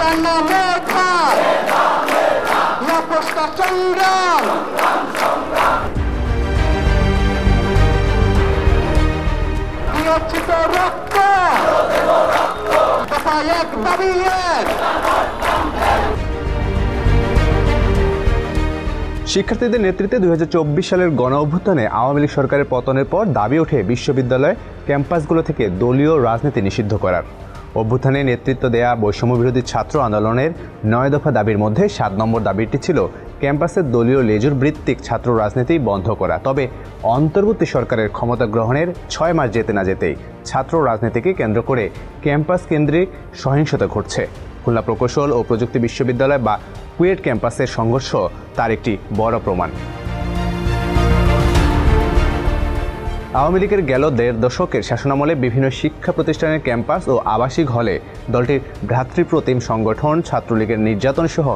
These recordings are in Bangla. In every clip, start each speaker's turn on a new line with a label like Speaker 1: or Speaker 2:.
Speaker 1: তার নামে ধার না পোস্টার সংগ্রাম দিয়েছিল রক্ত দফায় এক দাবি এক।
Speaker 2: শিক্ষার্থীদের নেতৃত্বে 2024 সালের গণ অভ্যুত্থানে আওয়ামী লীগ সরকারের পতনের পর দাবি ওঠে বিশ্ববিদ্যালয় ক্যাম্পাসগুলো থেকে দলীয় রাজনীতি নিষিদ্ধ করার। অভ্যুত্থানে নেতৃত্ব দেয়া বৈষম্যবিরোধী ছাত্র আন্দোলনের 9 দফা দাবির মধ্যে 7 নম্বর দাবিটি ছিল ক্যাম্পাসের দলীয় লেজুর ভিত্তিক ছাত্র রাজনীতি বন্ধ করা। তবে অন্তর্বর্তী সরকারের ক্ষমতা গ্রহণের 6 মাস যেতে না যেতেই ছাত্র রাজনীতিকে কেন্দ্র করে ক্যাম্পাস কেন্দ্রিক সহিংসতা ঘটছে। খুলনা প্রকৌশল ও প্রযুক্তি বিশ্ববিদ্যালয় বা কুয়েট ক্যাম্পাসের সংঘর্ষ তার একটি বড় প্রমাণ। আওয়ামী লীগের গেল 1.5 দশকের শাসনামলে বিভিন্ন শিক্ষা প্রতিষ্ঠানের ক্যাম্পাস ও আবাসিক হলে দলটির ভ্রাতৃপ্রতিম সংগঠন ছাত্রলীগের নির্যাতন সহ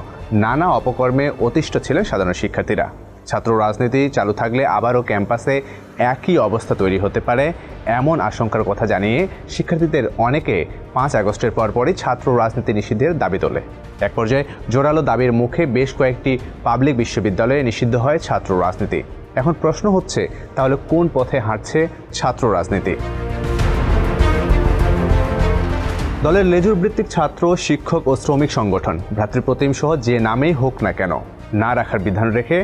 Speaker 2: নানা অপকর্মে অতিষ্ঠ ছিলেন সাধারণ শিক্ষার্থীরা। ছাত্র রাজনীতি চালু থাকলে আবারও ক্যাম্পাসে একই অবস্থা তৈরি হতে পারে এমন আশঙ্কার কথা জানিয়ে শিক্ষার্থীদের অনেকে 5 আগস্টের পরপরই ছাত্র রাজনীতি নিষিদ্ধের দাবি তোলে। এক পর্যায়ে জোরালো দাবির মুখে বেশ কয়েকটি পাবলিক বিশ্ববিদ্যালয়ে নিষিদ্ধ হয় ছাত্র রাজনীতি। এখন প্রশ্ন হচ্ছে, তাহলে কোন পথে হাঁটছে ছাত্র রাজনীতি? দলের লেজুর ভিত্তিক ছাত্র, শিক্ষক ও শ্রমিক সংগঠন ভ্রাতৃপ্রতিম সহ যে নামেই হোক না কেন না রাখার বিধান রেখে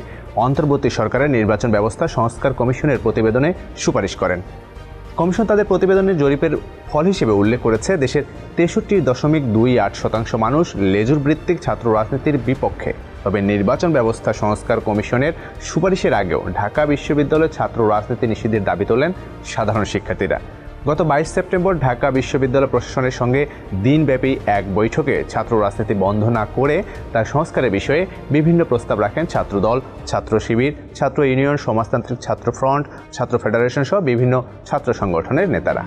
Speaker 2: অন্তর্বর্তী সরকারের নির্বাচন ব্যবস্থা সংস্কার কমিশনের প্রতিবেদনে সুপারিশ করেন। কমিশন তাদের প্রতিবেদনের জরিপের ফল হিসেবে উল্লেখ করেছে, দেশের 63.28% মানুষ লেজুর ভিত্তিক ছাত্র রাজনীতির বিপক্ষে। তবে নির্বাচন ব্যবস্থা সংস্কার কমিশনের সুপারিশের আগেও ঢাকা বিশ্ববিদ্যালয়ের ছাত্র রাজনীতি নিষিদ্ধের দাবি তোলেন সাধারণ শিক্ষার্থীরা। গত 22 সেপ্টেম্বর ঢাকা বিশ্ববিদ্যালয় প্রশাসনের সঙ্গে দিনব্যাপী এক বৈঠকে ছাত্র রাজনীতি বন্ধ না করে তার সংস্কারের বিষয়ে বিভিন্ন প্রস্তাব রাখেন ছাত্রদল, ছাত্র শিবির, ছাত্র ইউনিয়ন, সমাজতান্ত্রিক ছাত্র ফ্রন্ট, ছাত্র ফেডারেশন সহ বিভিন্ন ছাত্র সংগঠনের নেতারা।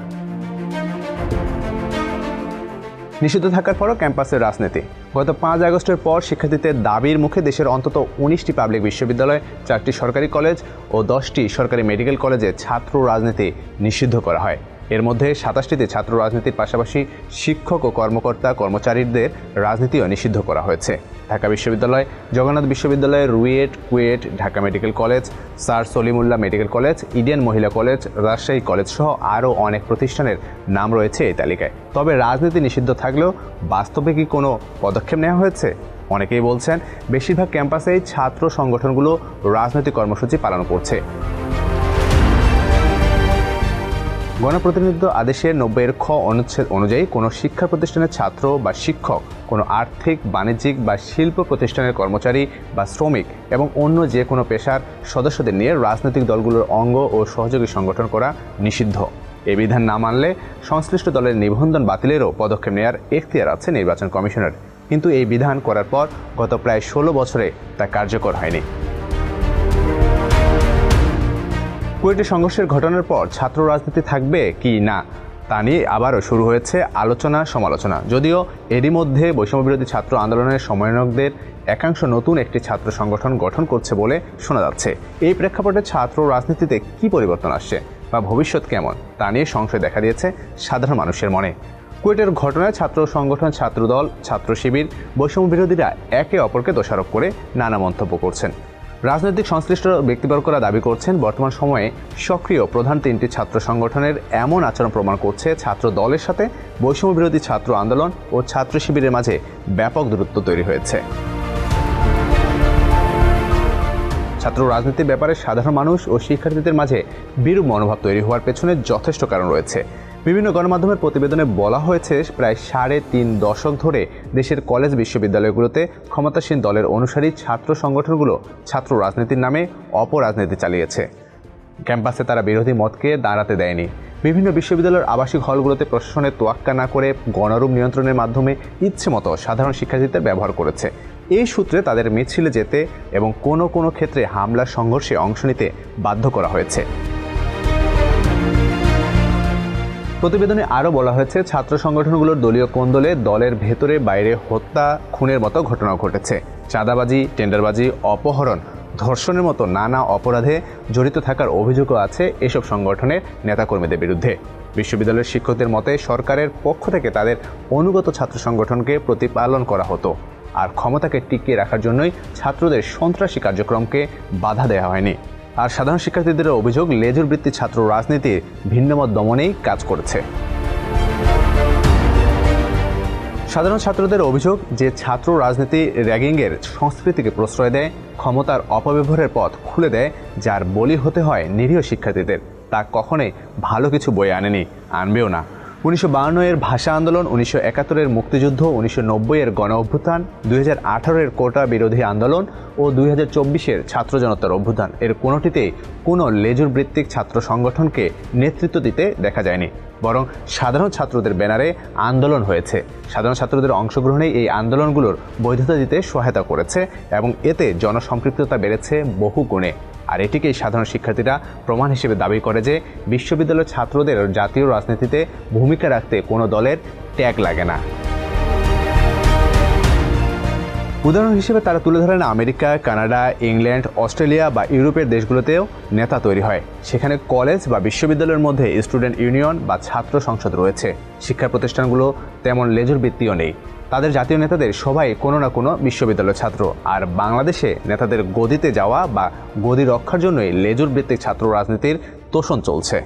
Speaker 2: নিষিদ্ধ থাকার পরও ক্যাম্পাসের রাজনীতি। গত 5 আগস্টের পর শিক্ষার্থীদের দাবির মুখে দেশের অন্তত 19টি পাবলিক বিশ্ববিদ্যালয়, 4টি সরকারি কলেজ ও 10টি সরকারি মেডিকেল কলেজে ছাত্র রাজনীতি নিষিদ্ধ করা হয়। এর মধ্যে 27টিতে ছাত্র রাজনীতির পাশাপাশি শিক্ষক ও কর্মকর্তা কর্মচারীদের রাজনীতিও নিষিদ্ধ করা হয়েছে। ঢাকা বিশ্ববিদ্যালয়, জগন্নাথ বিশ্ববিদ্যালয়, RUET, KUET, Dhaka medical college, sir Salimullah medical college, Eden মহিলা কলেজ, রাজশাহী কলেজ সহ আরও অনেক প্রতিষ্ঠানের নাম রয়েছে এই তালিকায়। তবে রাজনীতি নিষিদ্ধ থাকলেও বাস্তবে কি কোনো পদক্ষেপ নেওয়া হয়েছে? অনেকেই বলছেন, বেশিরভাগ ক্যাম্পাসেই ছাত্র সংগঠনগুলো রাজনৈতিক কর্মসূচি পালন করছে। গণপ্রতিনিধিত্ব আদেশের 90 খ অনুচ্ছেদ অনুযায়ী কোনো শিক্ষা প্রতিষ্ঠানের ছাত্র বা শিক্ষক, কোনো আর্থিক, বাণিজ্যিক বা শিল্প প্রতিষ্ঠানের কর্মচারী বা শ্রমিক এবং অন্য যে কোনো পেশার সদস্যদের নিয়ে রাজনৈতিক দলগুলোর অঙ্গ ও সহযোগী সংগঠন করা নিষিদ্ধ। এই বিধান না মানলে সংশ্লিষ্ট দলের নিবন্ধন বাতিলেরও পদক্ষেপ নেওয়ার এখতিয়ার আছে নির্বাচন কমিশনের। কিন্তু এই বিধান করার পর গত প্রায় 16 বছরে তা কার্যকর হয়নি। কুয়েটে সংঘর্ষের ঘটনার পর ছাত্র রাজনীতি থাকবে কি না তা নিয়ে আবারও শুরু হয়েছে আলোচনা সমালোচনা। যদিও এরই মধ্যে বৈষম্যবিরোধী ছাত্র আন্দোলনের সমন্বয়কদের একাংশ নতুন একটি ছাত্র সংগঠন গঠন করছে বলে শোনা যাচ্ছে। এই প্রেক্ষাপটে ছাত্র রাজনীতিতে কি পরিবর্তন আসছে বা ভবিষ্যৎ কেমন তা নিয়ে সংশয় দেখা দিয়েছে সাধারণ মানুষের মনে। কুয়েটের ঘটনায় ছাত্র সংগঠন, ছাত্রদল, ছাত্র শিবির, বৈষম্যবিরোধীরা একে অপরকে দোষারোপ করে নানা মন্তব্য করছেন। রাজনৈতিক সংশ্লিষ্ট ব্যক্তিবর্গরা দাবি করছেন, বর্তমান সময়ে সক্রিয় প্রধান 3টি ছাত্র সংগঠনের এমন আচরণ প্রমাণ করছে ছাত্র দলের সাথে বৈষম্যবিরোধী ছাত্র আন্দোলন ও ছাত্র শিবিরের মাঝে ব্যাপক দূরত্ব তৈরি হয়েছে। ছাত্র রাজনীতির ব্যাপারে সাধারণ মানুষ ও শিক্ষার্থীদের মাঝে বিরূপ মনোভাব তৈরি হওয়ার পেছনে যথেষ্ট কারণ রয়েছে। বিভিন্ন গণমাধ্যমের প্রতিবেদনে বলা হয়েছে, প্রায় 3.5 দশক ধরে দেশের কলেজ বিশ্ববিদ্যালয়গুলোতে ক্ষমতাসীন দলের অনুসারী ছাত্র সংগঠনগুলো ছাত্র রাজনীতির নামে অপরাজনীতি চালিয়েছে। ক্যাম্পাসে তারা বিরোধী মতকে দাঁড়াতে দেয়নি। বিভিন্ন বিশ্ববিদ্যালয়ের আবাসিক হলগুলোতে প্রশাসনের তোয়াক্কা না করে গণরূপ নিয়ন্ত্রণের মাধ্যমে ইচ্ছেমতো সাধারণ শিক্ষার্থীদের ব্যবহার করেছে। এই সূত্রে তাদের মিছিলে যেতে এবং কোনো কোনো ক্ষেত্রে হামলা সংঘর্ষে অংশ নিতে বাধ্য করা হয়েছে। প্রতিবেদনে আরও বলা হয়েছে, ছাত্র সংগঠনগুলোর দলীয় কোন্দলে দলের ভেতরে বাইরে হত্যা, খুনের মতো ঘটনাও ঘটেছে। চাঁদাবাজি, টেন্ডারবাজি, অপহরণ, ধর্ষণের মতো নানা অপরাধে জড়িত থাকার অভিযোগও আছে এসব সংগঠনের নেতাকর্মীদের বিরুদ্ধে। বিশ্ববিদ্যালয়ের শিক্ষকদের মতে সরকারের পক্ষ থেকে তাদের অনুগত ছাত্র সংগঠনকে প্রতিপালন করা হতো, আর ক্ষমতাকে টিকিয়ে রাখার জন্যই ছাত্রদের সন্ত্রাসী কার্যক্রমকে বাধা দেওয়া হয়নি। আর সাধারণ শিক্ষার্থীদের অভিযোগ লেজুর বৃত্তি ছাত্র রাজনীতির ভিন্নমত দমনেই কাজ করেছে। সাধারণ ছাত্রদের অভিযোগ যে ছাত্র রাজনীতি র্যাগিংয়ের সংস্কৃতিকে প্রশ্রয় দেয়, ক্ষমতার অপব্যবহারের পথ খুলে দেয়, যার বলি হতে হয় নিরীহ শিক্ষার্থীদের, তা কখনোই ভালো কিছু বয়ে আনেনি, আনবেও না। 1952 ভাষা আন্দোলন, 1971 মুক্তিযুদ্ধ, 1990 গণ অভ্যুত্থান, 2018 কোটা বিরোধী আন্দোলন ও 2024 ছাত্র জনতার অভ্যুত্থান, এর কোনোটিতেই কোনো লেজুর ভিত্তিক ছাত্র সংগঠনকে নেতৃত্ব দিতে দেখা যায়নি, বরং সাধারণ ছাত্রদের ব্যানারে আন্দোলন হয়েছে। সাধারণ ছাত্রদের অংশগ্রহণে এই আন্দোলনগুলোর বৈধতা দিতে সহায়তা করেছে এবং এতে জনসম্পৃক্ততা বেড়েছে বহু গুণে। আর এটিকেই সাধারণ শিক্ষার্থীরা প্রমাণ হিসেবে দাবি করে যে বিশ্ববিদ্যালয়ের ছাত্রদের জাতীয় রাজনীতিতে ভূমিকা রাখতে কোনো দলের ট্যাগ লাগে না। উদাহরণ হিসেবে তারা তুলে ধরেন আমেরিকা, কানাডা, ইংল্যান্ড, অস্ট্রেলিয়া বা ইউরোপের দেশগুলোতেও নেতা তৈরি হয়। সেখানে কলেজ বা বিশ্ববিদ্যালয়ের মধ্যে স্টুডেন্ট ইউনিয়ন বা ছাত্র সংসদ রয়েছে। শিক্ষা প্রতিষ্ঠানগুলো তেমন লেজুর ভিত্তিও নেই। তাদের জাতীয় নেতাদের সবাই কোনো না কোনো বিশ্ববিদ্যালয়ের ছাত্র। আর বাংলাদেশে নেতাদের গদিতে যাওয়া বা গদি রক্ষার জন্যই লেজুর ভিত্তিক ছাত্র রাজনীতির তোষণ চলছে।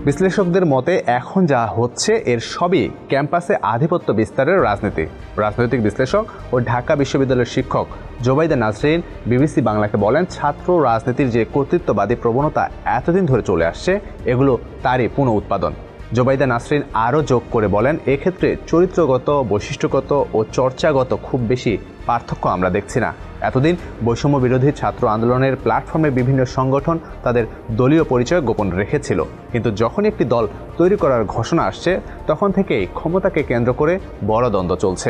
Speaker 2: বিশ্লেষকদের মতে এখন যা হচ্ছে এর সবই ক্যাম্পাসে আধিপত্য বিস্তারের রাজনীতি। রাজনৈতিক বিশ্লেষক ও ঢাকা বিশ্ববিদ্যালয়ের শিক্ষক জোবাইদা নাসরিন বিবিসি বাংলাকে বলেন, ছাত্র রাজনীতির যে কর্তৃত্ববাদী প্রবণতা এতদিন ধরে চলে আসছে, এগুলো তারই পুনঃ উৎপাদন। জোবাইদা নাসরিন আরও যোগ করে বলেন, এক্ষেত্রে চরিত্রগত, বৈশিষ্ট্যগত ও চর্চাগত খুব বেশি পার্থক্য আমরা দেখছি না। এতদিন বৈষম্য বিরোধী ছাত্র আন্দোলনের প্ল্যাটফর্মে বিভিন্ন সংগঠন তাদের দলীয় পরিচয় গোপন রেখেছিল, কিন্তু যখন একটি দল তৈরি করার ঘোষণা আসছে তখন থেকেই ক্ষমতাকে কেন্দ্র করে বড় দ্বন্দ্ব চলছে,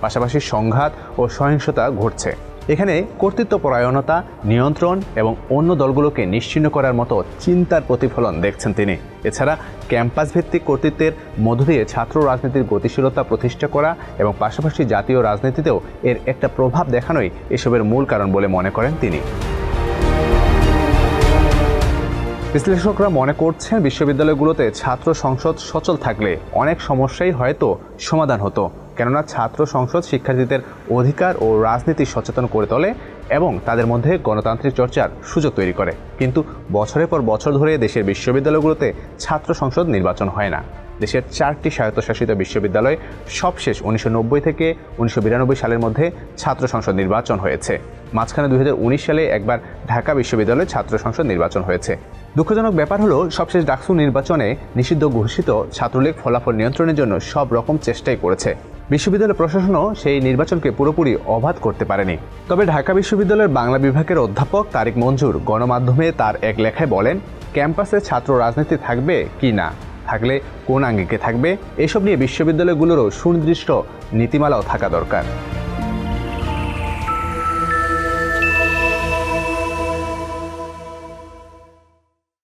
Speaker 2: পাশাপাশি সংঘাত ও সহিংসতা ঘটছে। এখানে কর্তৃত্বপরায়ণতা, নিয়ন্ত্রণ এবং অন্য দলগুলোকে নিশ্চিহ্ন করার মতো চিন্তার প্রতিফলন দেখছেন তিনি। এছাড়া ক্যাম্পাস ভিত্তিক কর্তৃত্বের মধ্য দিয়ে ছাত্র রাজনীতির গতিশীলতা প্রতিষ্ঠা করা এবং পাশাপাশি জাতীয় রাজনীতিতেও এর একটা প্রভাব দেখানোই এসবের মূল কারণ বলে মনে করেন তিনি। বিশ্লেষকরা মনে করছেন, বিশ্ববিদ্যালয়গুলোতে ছাত্র সংসদ সচল থাকলে অনেক সমস্যাই হয়তো সমাধান হতো, কেননা ছাত্র সংসদ শিক্ষার্থীদের অধিকার ও রাজনীতি সচেতন করে তোলে এবং তাদের মধ্যে গণতান্ত্রিক চর্চার সুযোগ তৈরি করে। কিন্তু বছরের পর বছর ধরে দেশের বিশ্ববিদ্যালয়গুলোতে ছাত্র সংসদ নির্বাচন হয় না। দেশের 4টি স্বায়ত্তশাসিত বিশ্ববিদ্যালয় সবশেষ 1990 থেকে 1992 সালের মধ্যে ছাত্র সংসদ নির্বাচন হয়েছে। মাঝখানে 2019 সালে একবার ঢাকা বিশ্ববিদ্যালয়ে ছাত্র সংসদ নির্বাচন হয়েছে। দুঃখজনক ব্যাপার হলো, সবশেষ ডাকসু নির্বাচনে নিষিদ্ধ ঘোষিত ছাত্রলীগ ফলাফল নিয়ন্ত্রণের জন্য সব রকম চেষ্টাই করেছে। বিশ্ববিদ্যালয় প্রশাসনও সেই নির্বাচনকে পুরোপুরি অবাধ করতে পারেনি। তবে ঢাকা বিশ্ববিদ্যালয়ের বাংলা বিভাগের অধ্যাপক তারিক মঞ্জুর গণমাধ্যমে তার এক লেখায় বলেন, ক্যাম্পাসে ছাত্র রাজনীতি থাকবে কি না, থাকলে কোন আঙ্গিকে থাকবে, এসব নিয়ে বিশ্ববিদ্যালয়গুলোরও সুনির্দিষ্ট নীতিমালাও থাকা দরকার।